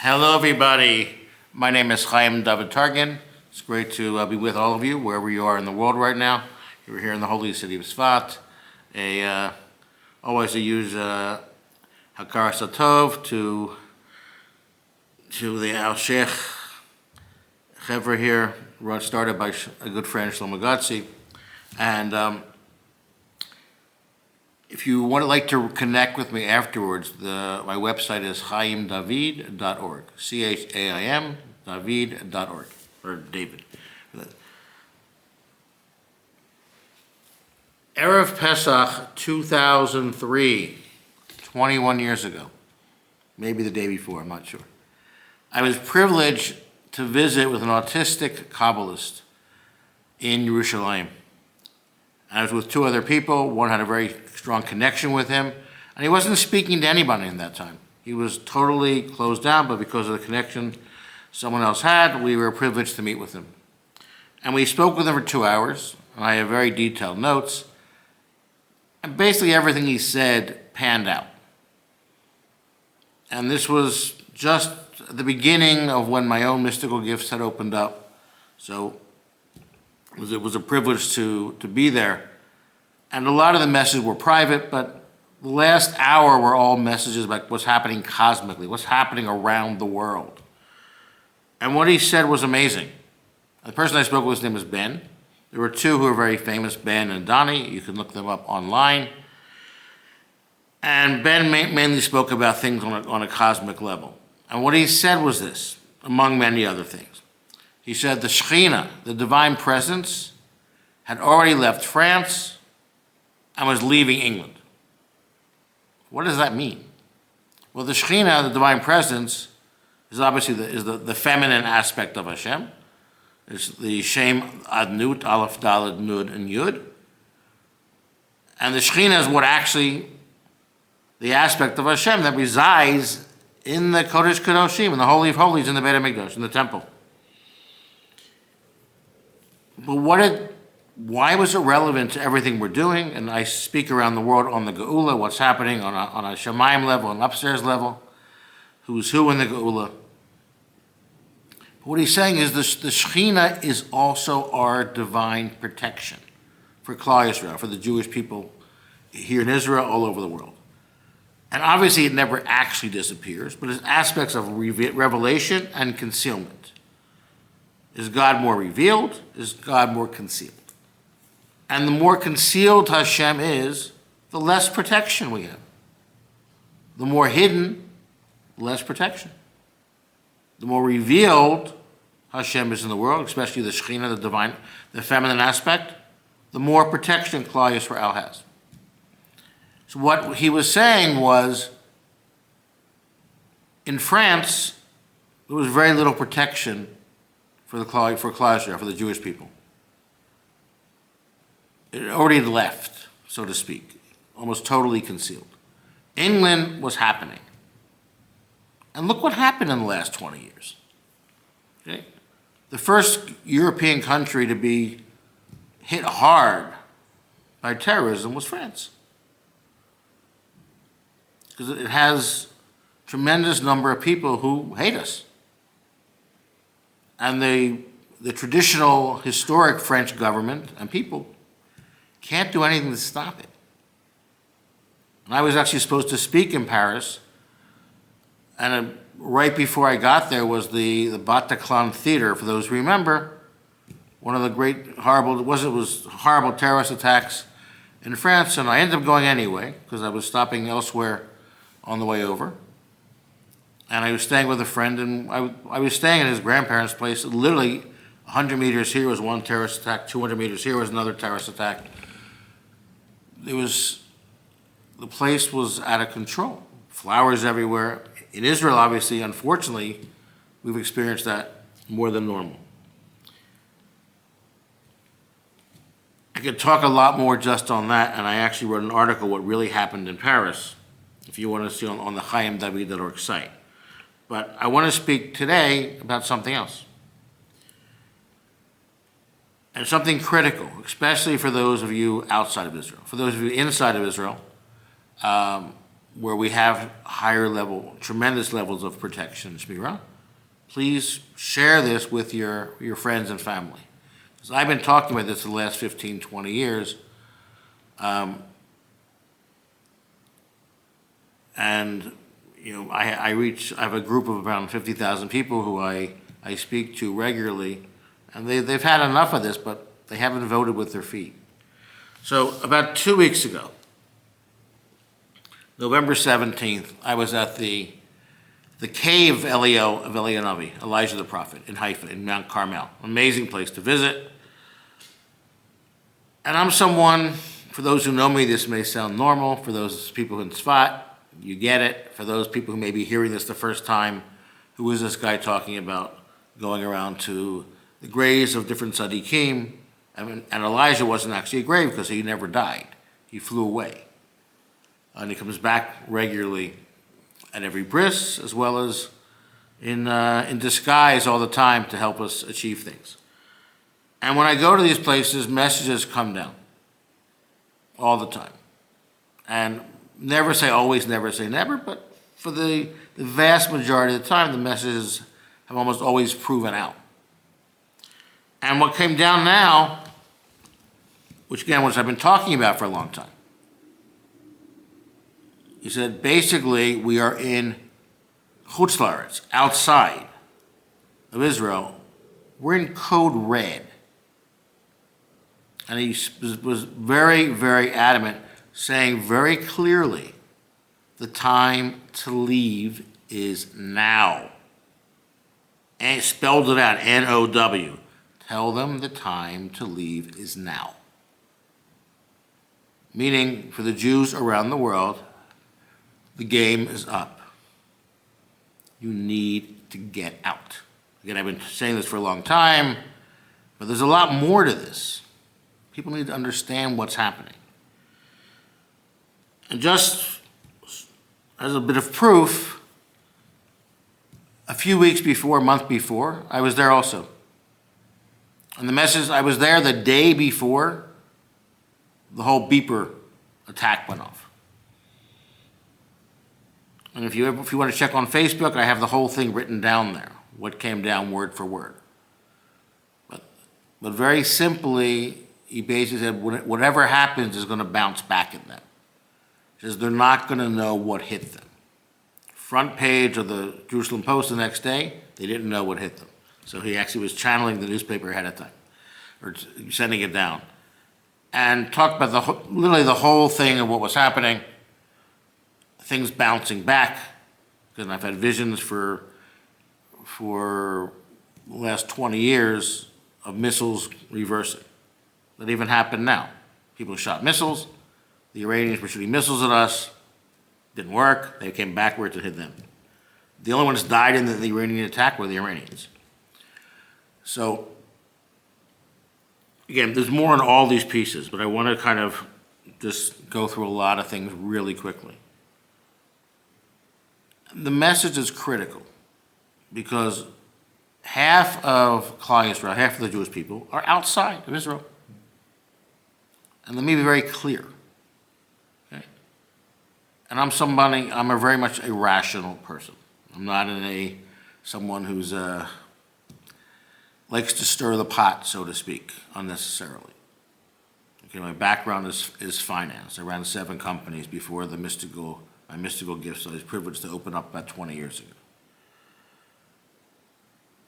Hello, everybody. My name is Chaim Dovid Targin. It's great to be with all of you, wherever you are in the world right now. We're here in the holy city of Sfat. Always to use Hakar Satov to the Alshech Chevra here, started by a good friend, Shlomo Gatsi. And if you would like to connect with me afterwards, my website is chaimdavid.org, Chaim David.org, or David. Erev Pesach 2003, 21 years ago, maybe the day before, I'm not sure. I was privileged to visit with an autistic Kabbalist in Yerushalayim. I was with two other people. One had a very strong connection with him, and he wasn't speaking to anybody in that time. He was totally closed down, but because of the connection someone else had, we were privileged to meet with him. And we spoke with him for 2 hours, and I have very detailed notes. And basically everything he said panned out. And this was just the beginning of when my own mystical gifts had opened up. So it was a privilege to be there. And a lot of the messages were private, but the last hour were all messages about what's happening cosmically, what's happening around the world. And what he said was amazing. The person I spoke with, his name was Ben. There were two who were very famous, Ben and Donnie. You can look them up online. And Ben mainly spoke about things on a cosmic level. And what he said was this, among many other things. He said the Shekhinah, the divine presence, had already left France and was leaving England. What does that mean? Well, the Shekhinah, the divine presence, is obviously the feminine aspect of Hashem. It's the Shem Adnut, Aleph, Daled, Nud, and Yud. And the Shekhinah is what actually, the aspect of Hashem that resides in the Kodesh Kadoshim, in the Holy of Holies, in the Beit HaMikdash, in the temple. But why was it relevant to everything we're doing? And I speak around the world on the Geula, what's happening on a Shemaim level, an upstairs level, who's who in the Geula. But what he's saying is the Shekhinah is also our divine protection for Klal Yisrael, for the Jewish people here in Israel, all over the world. And obviously it never actually disappears, but it's aspects of revelation and concealment. Is God more revealed? Is God more concealed? And the more concealed Hashem is, the less protection we have. The more hidden, the less protection. The more revealed Hashem is in the world, especially the Shekhinah, the divine, the feminine aspect, the more protection Klal Yisrael has. So what he was saying was, in France, there was very little protection for Klal Yisrael, for the Jewish people. It already left, so to speak, almost totally concealed. England was happening. And look what happened in the last 20 years. Okay? The first European country to be hit hard by terrorism was France. Because it has a tremendous number of people who hate us. And the traditional, historic French government and people can't do anything to stop it. And I was actually supposed to speak in Paris, and right before I got there was the Bataclan Theater, for those who remember, one of the great horrible terrorist attacks in France, and I ended up going anyway, because I was stopping elsewhere on the way over. And I was staying with a friend, and I was staying at his grandparents' place. Literally 100 meters here was one terrorist attack, 200 meters here was another terrorist attack. The place was out of control. Flowers everywhere. In Israel, obviously, unfortunately, we've experienced that more than normal. I could talk a lot more just on that, and I actually wrote an article, What Really Happened in Paris, if you want to see on the chaimdavid.org site. But I want to speak today about something else. And something critical, especially for those of you outside of Israel. For those of you inside of Israel, where we have tremendous levels of protection in Shmirah, please share this with your friends and family. Because I've been talking about this for the last 15, 20 years. And I have a group of around 50,000 people who I speak to regularly, and they've had enough of this, but they haven't voted with their feet. So about 2 weeks ago, November 17th, I was at the cave of HaNavi, Elijah the prophet, in Haifa, in Mount Carmel. Amazing place to visit. And I'm someone, for those who know me, this may sound normal. For those people in Tzfat, you get it. For those people who may be hearing this the first time, who is this guy talking about going around to the graves of different tzaddikim? And Elijah wasn't actually a grave because he never died. He flew away. And he comes back regularly at every bris, as well as in disguise all the time to help us achieve things. And when I go to these places, messages come down all the time. And never say always, never say never, but for the vast majority of the time, the messages have almost always proven out. And what came down now, which I've been talking about for a long time, he said, basically, we are in Chutz La'aretz, outside of Israel. We're in code red. And he was very, very adamant, saying very clearly, the time to leave is now. And spelled it out, N-O-W. Tell them the time to leave is now. Meaning, for the Jews around the world, the game is up. You need to get out. Again, I've been saying this for a long time, but there's a lot more to this. People need to understand what's happening. And just as a bit of proof, a few weeks before, a month before, I was there also. And the message, I was there the day before the whole beeper attack went off. And if you want to check on Facebook, I have the whole thing written down there, what came down word for word. But very simply, he basically said, whatever happens is going to bounce back at them. He says they're not going to know what hit them. Front page of the Jerusalem Post the next day, they didn't know what hit them. So he actually was channeling the newspaper ahead of time, or sending it down. And talked about literally the whole thing of what was happening, things bouncing back, because I've had visions for the last 20 years of missiles reversing. That even happened now. People shot missiles, the Iranians were shooting missiles at us, didn't work, they came backwards and hit them. The only ones died in the Iranian attack were the Iranians. So, again, there's more in all these pieces, but I want to kind of just go through a lot of things really quickly. The message is critical because half of Klal Yisrael, half of the Jewish people, are outside of Israel. And let me be very clear. Okay? And I'm very much a rational person. I'm not someone who's likes to stir the pot, so to speak, unnecessarily. Okay, my background is finance. I ran 7 companies before my mystical gifts. I was privileged to open up about 20 years ago.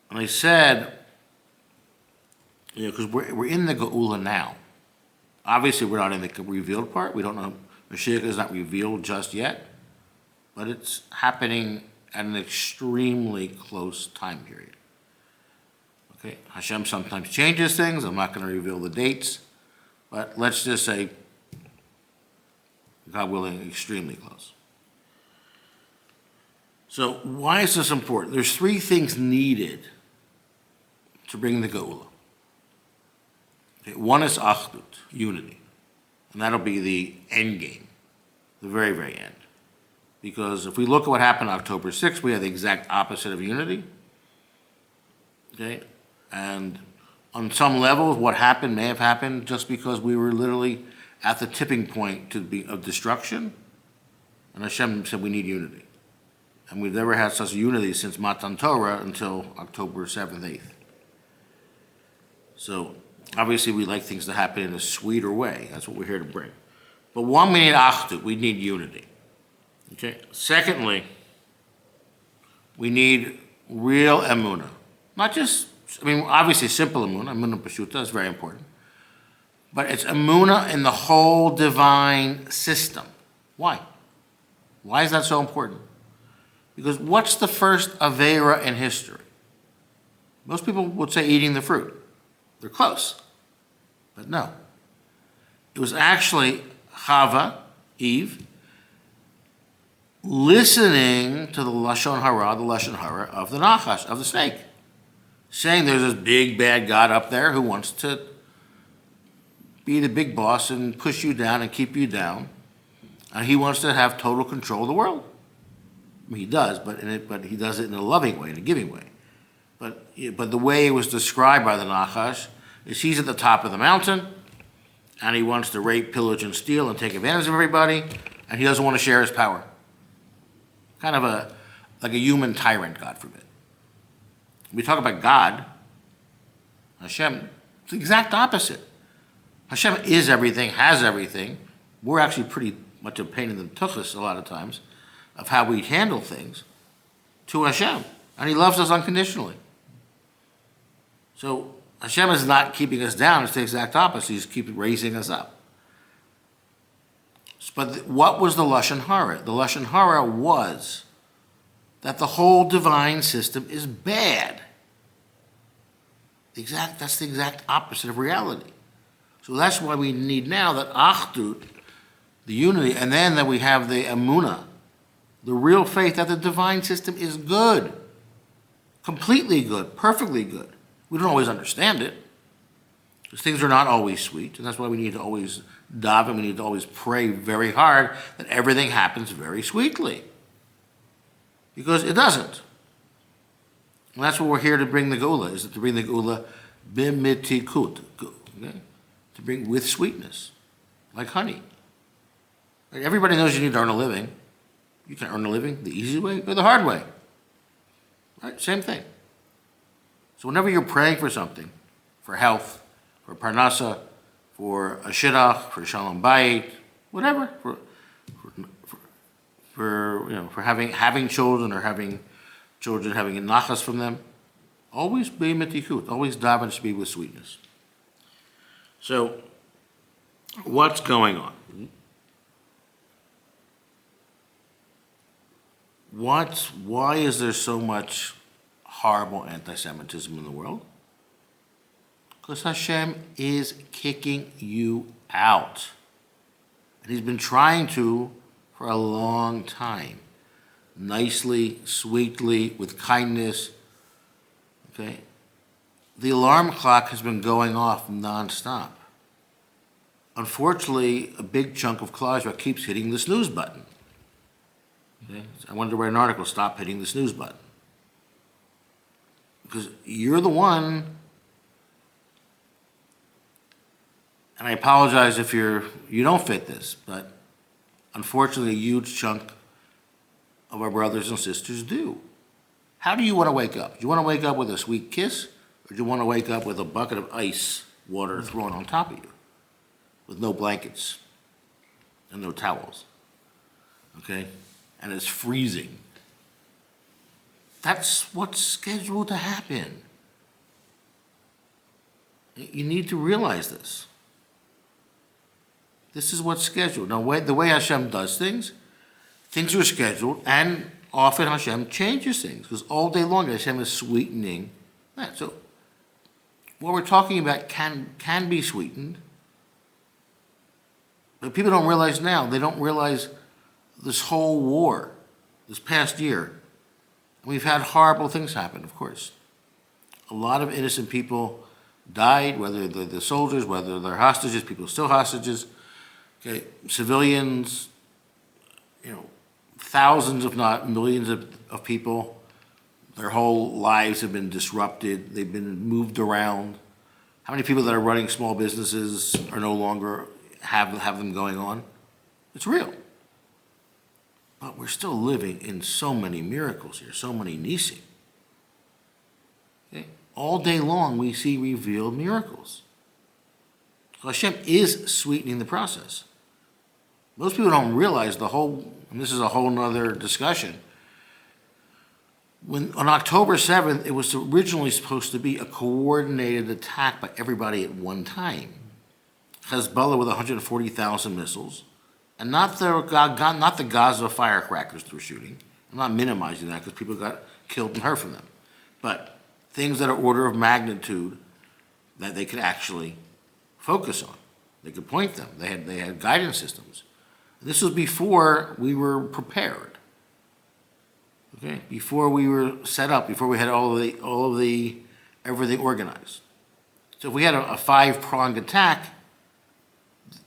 And I said, because we're in the Geula now. Obviously, we're not in the revealed part. We don't know. Mashiach is not revealed just yet. But it's happening at an extremely close time period. Okay, Hashem sometimes changes things. I'm not going to reveal the dates. But let's just say, God willing, extremely close. So why is this important? There's 3 things needed to bring the Geula. Okay, one is Achdut, unity. And that'll be the end game, the very, very end. Because if we look at what happened on October 6th, we had the exact opposite of unity. Okay? And on some levels, what happened may have happened just because we were literally at the tipping point of destruction. And Hashem said we need unity. And we've never had such unity since Matan Torah until October 7th, 8th. So obviously we like things to happen in a sweeter way. That's what we're here to bring. But one, we need achdut, we need unity. Okay. Secondly, we need real emunah. Not just, obviously simple emunah pashuta is very important. But it's emunah in the whole divine system. Why? Why is that so important? Because what's the first aveira in history? Most people would say eating the fruit. They're close. But no. It was actually Chava, Eve, listening to the Lashon Hara of the Nachash, of the snake. Saying there's this big bad God up there who wants to be the big boss and push you down and keep you down. And he wants to have total control of the world. He does, but he does it in a loving way, in a giving way. But the way it was described by the Nachash is he's at the top of the mountain, and he wants to rape, pillage, and steal and take advantage of everybody, and he doesn't want to share his power. Kind of like a human tyrant, God forbid. We talk about God, Hashem, it's the exact opposite. Hashem is everything, has everything. We're actually pretty much a pain in the tuchus a lot of times of how we handle things to Hashem. And he loves us unconditionally. So Hashem is not keeping us down, it's the exact opposite. He's keeping raising us up. But what was the Lashon Hara? The Lashon Hara was that the whole divine system is bad. That's the exact opposite of reality. So that's why we need now that achdut, the unity, and then that we have the emunah, the real faith that the divine system is good, completely good, perfectly good. We don't always understand it, because things are not always sweet, and that's why we need to always daven, we need to always pray very hard that everything happens very sweetly, because it doesn't. And that's what we're here to bring the Geula, is to bring the Geula b'mitikut, okay? To bring with sweetness, like honey. Like everybody knows you need to earn a living. You can earn a living the easy way or the hard way. Right? Same thing. So whenever you're praying for something, for health, for parnasa, for a shidduch, for shalom bayit, whatever, for having children or having children having a nachas from them, always be mitikut, always daven to be with sweetness. So, what's going on? Why is there so much horrible anti-Semitism in the world? Because Hashem is kicking you out. And he's been trying to for a long time. Nicely, sweetly, with kindness. Okay? The alarm clock has been going off nonstop. Unfortunately, a big chunk of Klal keeps hitting the snooze button. Okay? I wanted to write an article, stop hitting the snooze button. Because you're the one, and I apologize if you don't fit this, but unfortunately a huge chunk of our brothers and sisters do. How do you want to wake up? Do you want to wake up with a sweet kiss, or do you want to wake up with a bucket of ice water thrown on top of you, with no blankets and no towels, okay? And it's freezing. That's what's scheduled to happen. You need to realize this. This is what's scheduled. Now, the way Hashem does things are scheduled, and often Hashem changes things, because all day long Hashem is sweetening that. So what we're talking about can be sweetened, but people don't realize now. They don't realize this whole war, this past year. We've had horrible things happen, of course. A lot of innocent people died, whether they're the soldiers, whether they're hostages, people still hostages. Okay, civilians, thousands, if not millions of people, their whole lives have been disrupted. They've been moved around. How many people that are running small businesses are no longer have them going on? It's real. But we're still living in so many miracles here, so many nisim. Okay? All day long we see revealed miracles. Hashem is sweetening the process. Most people don't realize and this is a whole nother discussion, on October 7th, it was originally supposed to be a coordinated attack by everybody at one time. Hezbollah with 140,000 missiles, and not the Gaza firecrackers through shooting. I'm not minimizing that because people got killed and hurt from them. But things that are order of magnitude that they could actually focus on. They could point them. They had guidance systems. This was before we were prepared. Okay, before we were set up, before we had all of the everything organized. So if we had a five-pronged attack,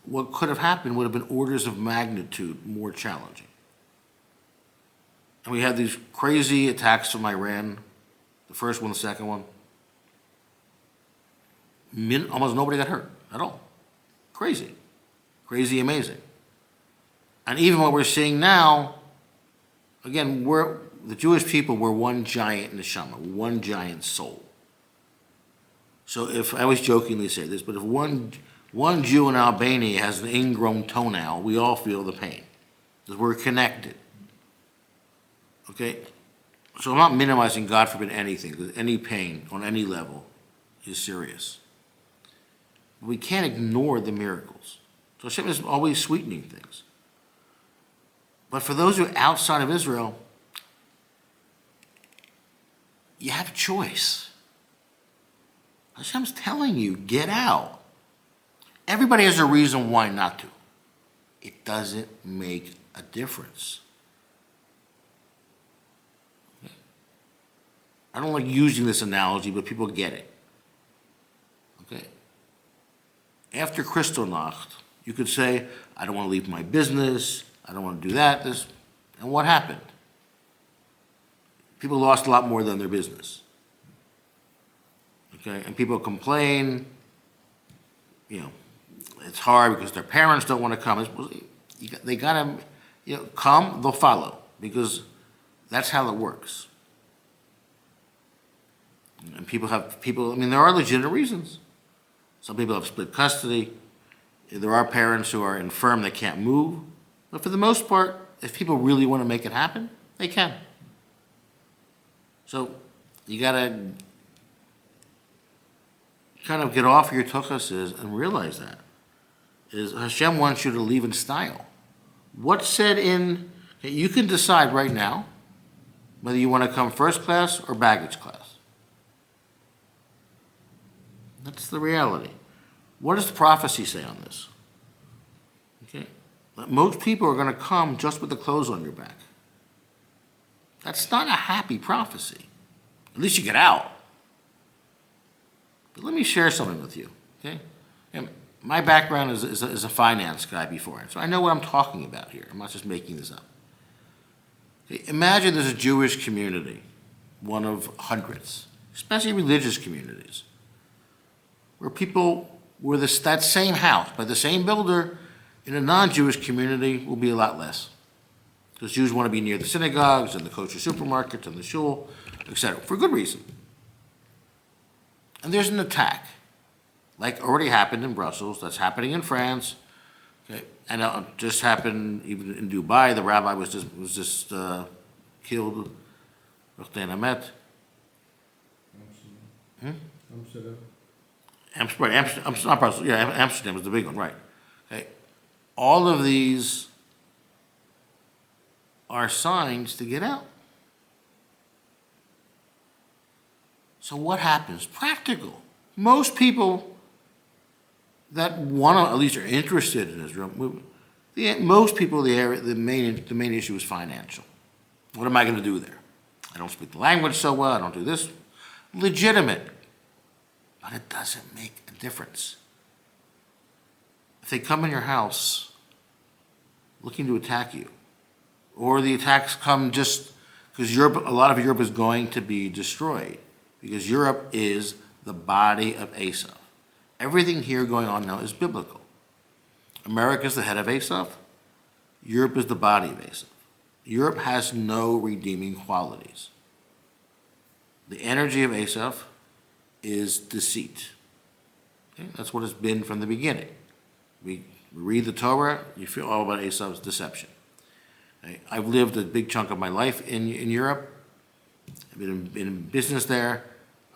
what could have happened would have been orders of magnitude more challenging. And we had these crazy attacks from Iran, the first one, the second one. Almost nobody got hurt at all. Crazy, amazing. And even what we're seeing now, again, the Jewish people were one giant neshama, one giant soul. So if, I always jokingly say this, but if one Jew in Albania has an ingrown toenail, we all feel the pain, because we're connected. Okay? So I'm not minimizing, God forbid, anything, because any pain on any level is serious. We can't ignore the miracles. So Hashem is always sweetening things. But for those who are outside of Israel, you have a choice. Hashem's telling you, get out. Everybody has a reason why not to. It doesn't make a difference. Okay. I don't like using this analogy, but people get it. Okay. After Kristallnacht, you could say, I don't want to leave my business, I don't want to do that, this, and what happened? People lost a lot more than their business. Okay, and people complain, it's hard because their parents don't want to come. They got to, come, they'll follow, because that's how it works. And there are legitimate reasons. Some people have split custody. There are parents who are infirm, they can't move. But for the most part, if people really want to make it happen, they can. So you got to kind of get off your tuchuses and realize that. Hashem wants you to leave in style. What's said you can decide right now whether you want to come first class or baggage class. That's the reality. What does the prophecy say on this? Okay. Most people are going to come just with the clothes on your back. That's not a happy prophecy. At least you get out. But let me share something with you, okay? And my background is a finance guy before, so I know what I'm talking about here. I'm not just making this up. Okay, imagine there's a Jewish community, one of hundreds, especially religious communities, where people were that same house by the same builder in a non-Jewish community will be a lot less. Because Jews want to be near the synagogues and the kosher supermarkets and the shul, etc., for good reason. And there's an attack, like already happened in Brussels, that's happening in France, okay, and it just happened even in Dubai. The rabbi was just killed. Amsterdam. Not Brussels. Yeah, Amsterdam was the big one, right? Okay, all of these are signs to get out. So what happens? Practical. Most people that want to, at least are interested in Israel, most people, the main issue is financial. What am I going to do there? I don't speak the language so well, I don't do this. Legitimate. But it doesn't make a difference. If they come in your house looking to attack you, or the attacks come just because a lot of Europe is going to be destroyed, because Europe is the body of Esav. Everything here going on now is biblical. America is the head of Esav. Europe is the body of Esav. Europe has no redeeming qualities. The energy of Esav is deceit. Okay? That's what it's been from the beginning. We read the Torah, you feel all about Esav's deception. Okay? I've lived a big chunk of my life in Europe. I've been in business there.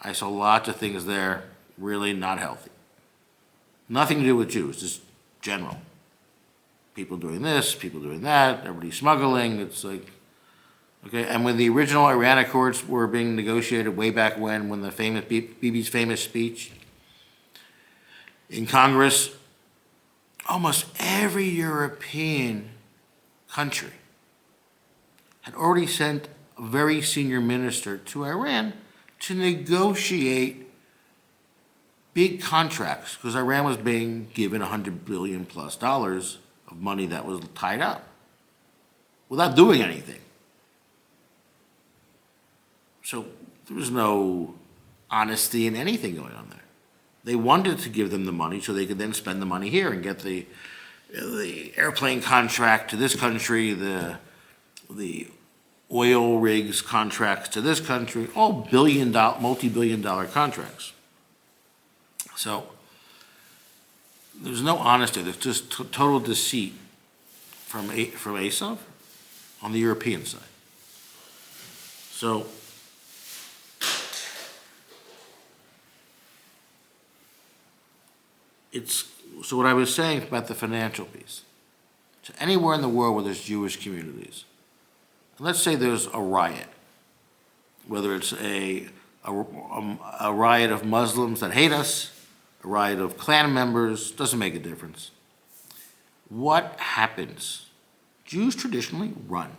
I saw lots of things there really not healthy. Nothing to do with Jews, just general. People doing this, people doing that, everybody smuggling. It's like, okay. And when the original Iran Accords were being negotiated way back when the famous Bibi's famous speech in Congress, almost every European country had already sent a very senior minister to Iran to negotiate big contracts, because Iran was being given $100 billion plus of money that was tied up without doing anything. So there was no honesty in anything going on there. They wanted to give them the money so they could then spend the money here and get the airplane contract to this country, the oil rigs contracts to this country, all multi-billion-dollar contracts. So there's no honesty. There's just total deceit from Esav on the European side. So what I was saying about the financial piece. So anywhere in the world where there's Jewish communities, let's say there's a riot, whether it's a riot of Muslims that hate us, a riot of Klan members, doesn't make a difference. What happens? Jews traditionally run.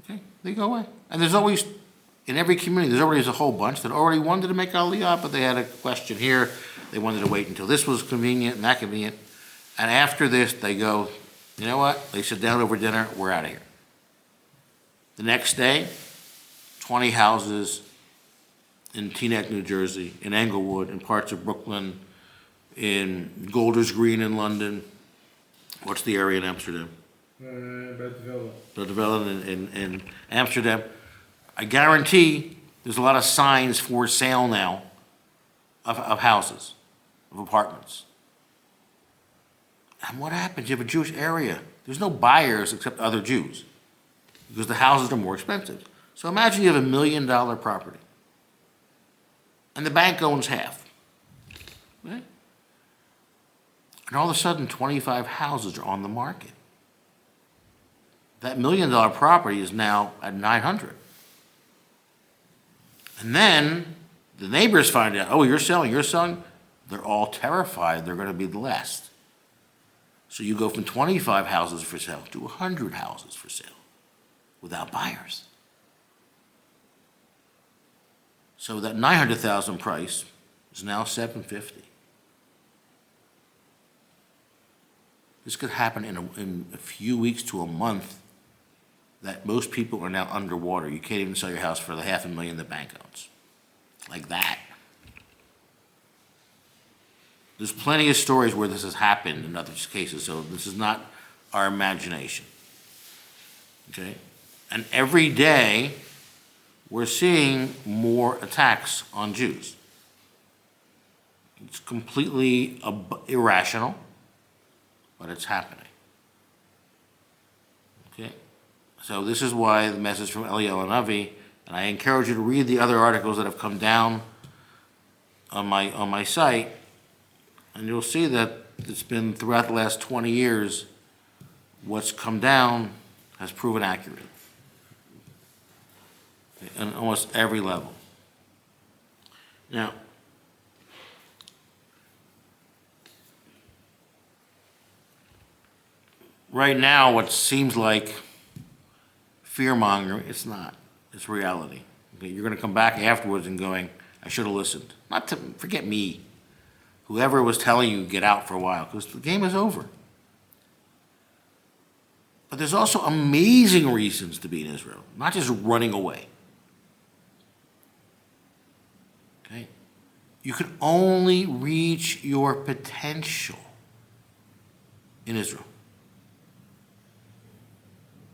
Okay, they go away. And there's always, in every community, there's always a whole bunch that already wanted to make Aliyah, but they had a question here. They wanted to wait until this was convenient and that convenient. And after this, they go, you know what? They sit down over dinner, we're out of here. The next day, 20 houses in Teaneck, New Jersey, in Englewood, in parts of Brooklyn, in Golders Green in London. What's the area in Amsterdam? Bedville in Amsterdam. I guarantee there's a lot of signs for sale now of houses, of apartments. And what happens? You have a Jewish area. There's no buyers except other Jews because the houses are more expensive. So imagine you have $1 million property and the bank owns half. Right? And all of a sudden, 25 houses are on the market. That $1 million property is now at 900. And then the neighbors find out, oh, you're selling. They're all terrified they're going to be the last. So you go from 25 houses for sale to 100 houses for sale without buyers. So that $900,000 price is now $750,000. This could happen in a few weeks to a month that most people are now underwater. You can't even sell your house for the $500,000 the bank owns. Like that. There's plenty of stories where this has happened in other cases, so this is not our imagination. Okay? And every day, we're seeing more attacks on Jews. It's completely irrational, but it's happening. Okay? So this is why the message from Eliyahu HaNavi, and I encourage you to read the other articles that have come down on my site, and you'll see that it's been throughout the last 20 years, what's come down has proven accurate on almost every level. Now, right now, what seems like fear-mongering, it's not. It's reality. Okay, you're going to come back afterwards and going, I should have listened. Not to forget me. Whoever was telling you get out for a while, because the game is over. But there's also amazing reasons to be in Israel, not just running away. Okay? You can only reach your potential in Israel.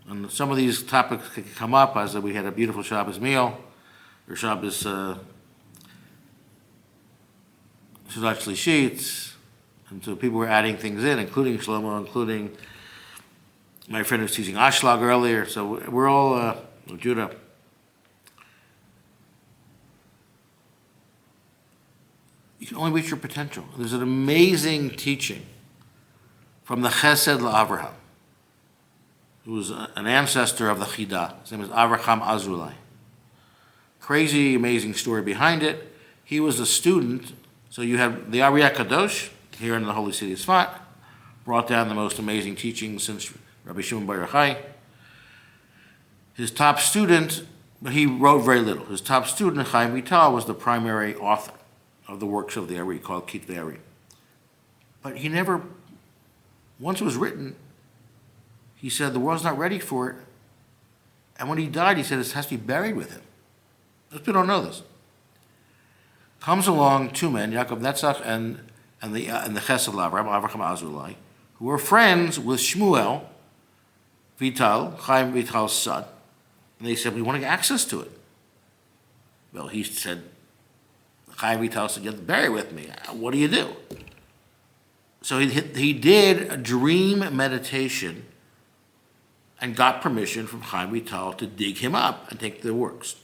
And some of these topics could come up as we had a beautiful Shabbos meal, or Shabbos actually sheets, and so people were adding things in, including Shlomo, including my friend was teaching Ashlag earlier, so we're all Judah. You can only reach your potential. There's an amazing teaching from the Chesed LaAvraham, who was an ancestor of the Chidah. His name is Avraham Azulai. Crazy, amazing story behind it. He was a student, so you have the Ariyah Kadosh here in the holy city of Tzfat, brought down the most amazing teachings since Rabbi Shimon Bar Yochai. His top student, but he wrote very little. His top student, Chaim Vital, was the primary author of the works of the Ari, called Kitvei Ari. But he never, once it was written, he said the world's not ready for it. And when he died, he said it has to be buried with him. Most people don't know this. Comes along two men, Yaakov Netzach and the Chesed LaAvraham, Avraham Azulai, who were friends with Shmuel Vital, Chaim Vital's son. And they said, we want to get access to it. Well, he said, Chaim Vital said, you have to bury it with me. What do you do? So he did a dream meditation and got permission from Chaim Vital to dig him up and take the works.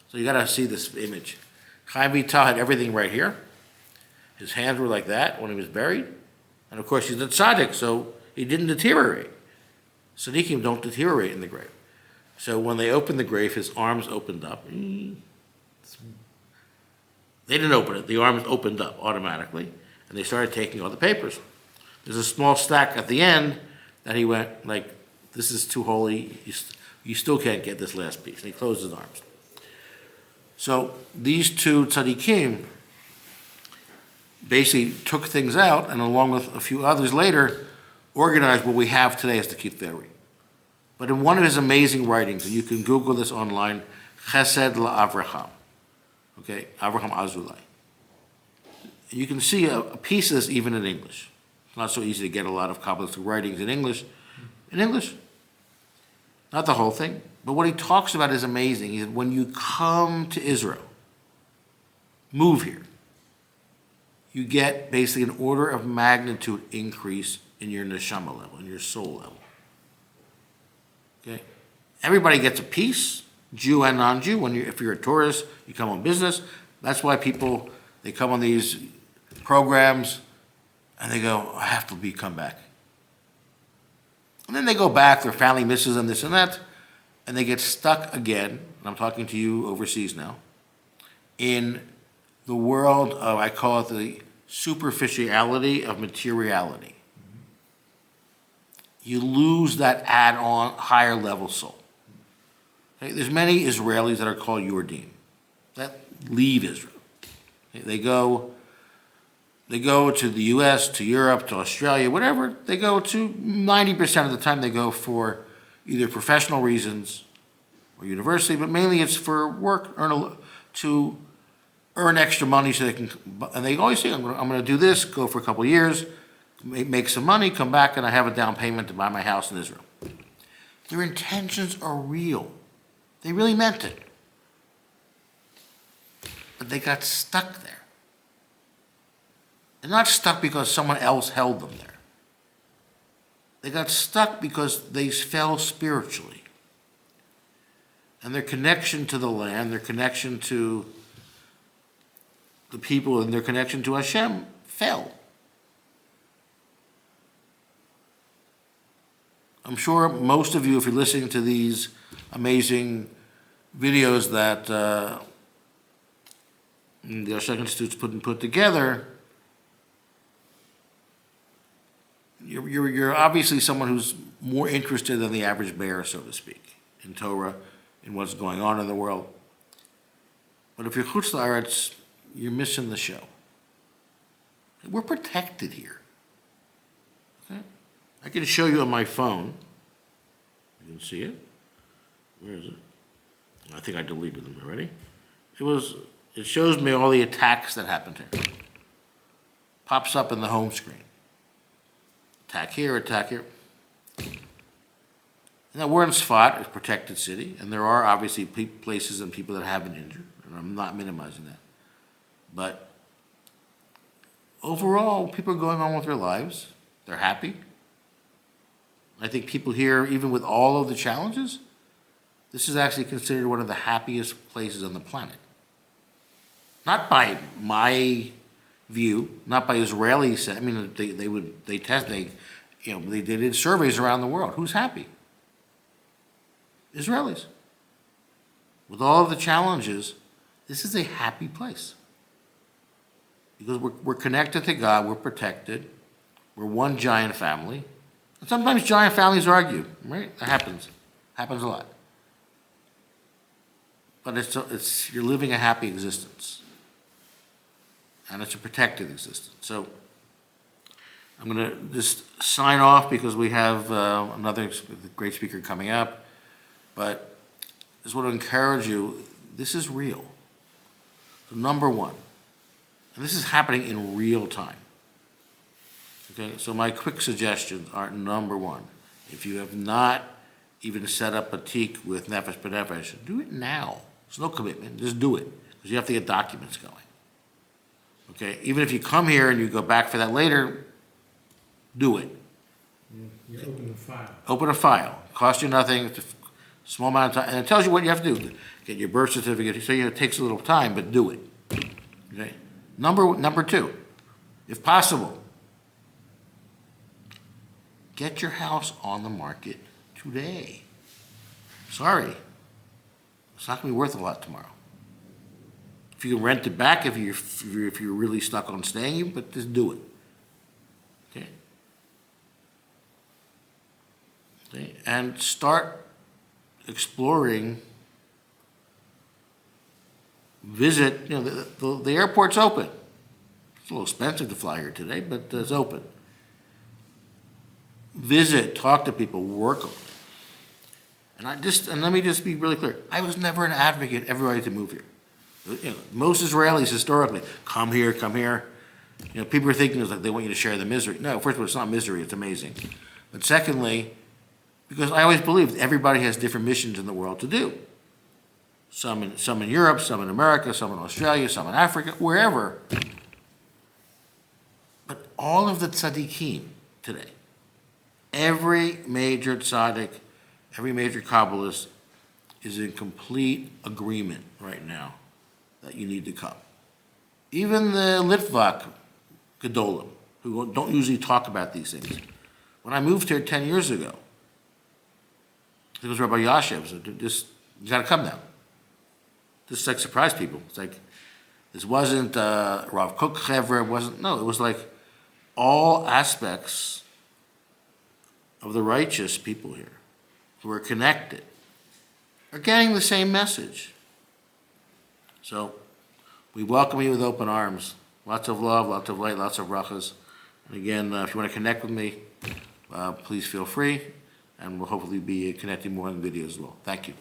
So you got to see this image. Chaim Vital had everything right here. His hands were like that when he was buried. And of course, he's a tzaddik, so he didn't deteriorate. Tzaddikim don't deteriorate in the grave. So when they opened the grave, his arms opened up. They didn't open it. The arms opened up automatically, and they started taking all the papers. There's a small stack at the end that he went, like, this is too holy. You still can't get this last piece. And he closed his arms. So these two tzaddikim basically took things out, and along with a few others later, organized what we have today as the Kitvei Ari. But in one of his amazing writings, and you can Google this online, Chesed LaAvraham, okay, Avraham Azulai. You can see a piece of this even in English. It's not so easy to get a lot of Kabbalistic writings in English. In English. Not the whole thing, but what he talks about is amazing. He said, when you come to Israel, move here, you get basically an order of magnitude increase in your neshama level, in your soul level. Okay? Everybody gets a piece, Jew and non-Jew. If you're a tourist, you come on business. That's why people, they come on these programs and they go, I have to come back. And then they go back, their family misses them, this and that, and they get stuck again, and I'm talking to you overseas now, in the world of, I call it the superficiality of materiality. You lose that add-on higher level soul. Okay? There's many Israelis that are called Yordim, that leave Israel. Okay? They go to the US, to Europe, to Australia, whatever they go to, 90% of the time they go for either professional reasons or university, but mainly it's for work, to earn extra money so they can, and they always say, I'm going to do this, go for a couple of years, make some money, come back, and I have a down payment to buy my house in Israel. Their intentions are real. They really meant it. But they got stuck there. They're not stuck because someone else held them there. They got stuck because they fell spiritually. And their connection to the land, their connection to the people, and their connection to Hashem fell. I'm sure most of you, if you're listening to these amazing videos that the Alshech Institute's put together, you're obviously someone who's more interested than the average bear, so to speak, in Torah, in what's going on in the world. But if you're chutz la'aretz, you're missing the show. We're protected here. Okay? I can show you on my phone. You can see it. Where is it? I think I deleted them already. It shows me all the attacks that happened here. Pops up in the home screen. Attack here, attack here. Now, we're in Sfat, a protected city, and there are obviously places and people that have been injured, and I'm not minimizing that. But overall, people are going on with their lives. They're happy. I think people here, even with all of the challenges, this is actually considered one of the happiest places on the planet. Not by my view, not by Israelis. I mean, they did surveys around the world. Who's happy? Israelis. With all of the challenges, this is a happy place. Because we're connected to God, we're protected, we're one giant family. And sometimes giant families argue, right? That happens a lot. But you're living a happy existence. And it's a protected existence. So I'm going to just sign off because we have another great speaker coming up. But I just want to encourage you, this is real. So number one, and this is happening in real time. Okay, so my quick suggestions are, number one, if you have not even set up a teak with Nefesh B'Nefesh, do it now. There's no commitment, just do it, because you have to get documents going. Okay, even if you come here and you go back for that later, do it. You open a file. Open a file, cost you nothing, it's a small amount of time, and it tells you what you have to do. Get your birth certificate, so it takes a little time, but do it. Okay. Number two, if possible, get your house on the market today. Sorry, it's not going to be worth a lot tomorrow. If you can rent it back, if you're really stuck on staying, but just do it. Okay. Okay. And start exploring. Visit. You know, the airport's open. It's a little expensive to fly here today, but it's open. Visit, talk to people, work. And let me just be really clear. I was never an advocate everybody to move here. You know, most Israelis historically come here. You know, people are thinking it's like they want you to share the misery. No, first of all, it's not misery. It's amazing. But secondly, because I always believed everybody has different missions in the world to do. Some in Europe, some in America, some in Australia, some in Africa, wherever. But all of the tzaddikim today, every major tzaddik, every major Kabbalist is in complete agreement right now that you need to come. Even the Litvak Gedolim, who don't usually talk about these things. When I moved here 10 years ago, it was Rabbi Yashev said, you got to come now. This like surprised people. It's like, this wasn't Rav Kook Chevra, it was like all aspects of the righteous people here who are connected are getting the same message. So we welcome you with open arms. Lots of love, lots of light, lots of brachas. And again, if you want to connect with me, please feel free, and we'll hopefully be connecting more in the video as well. Thank you.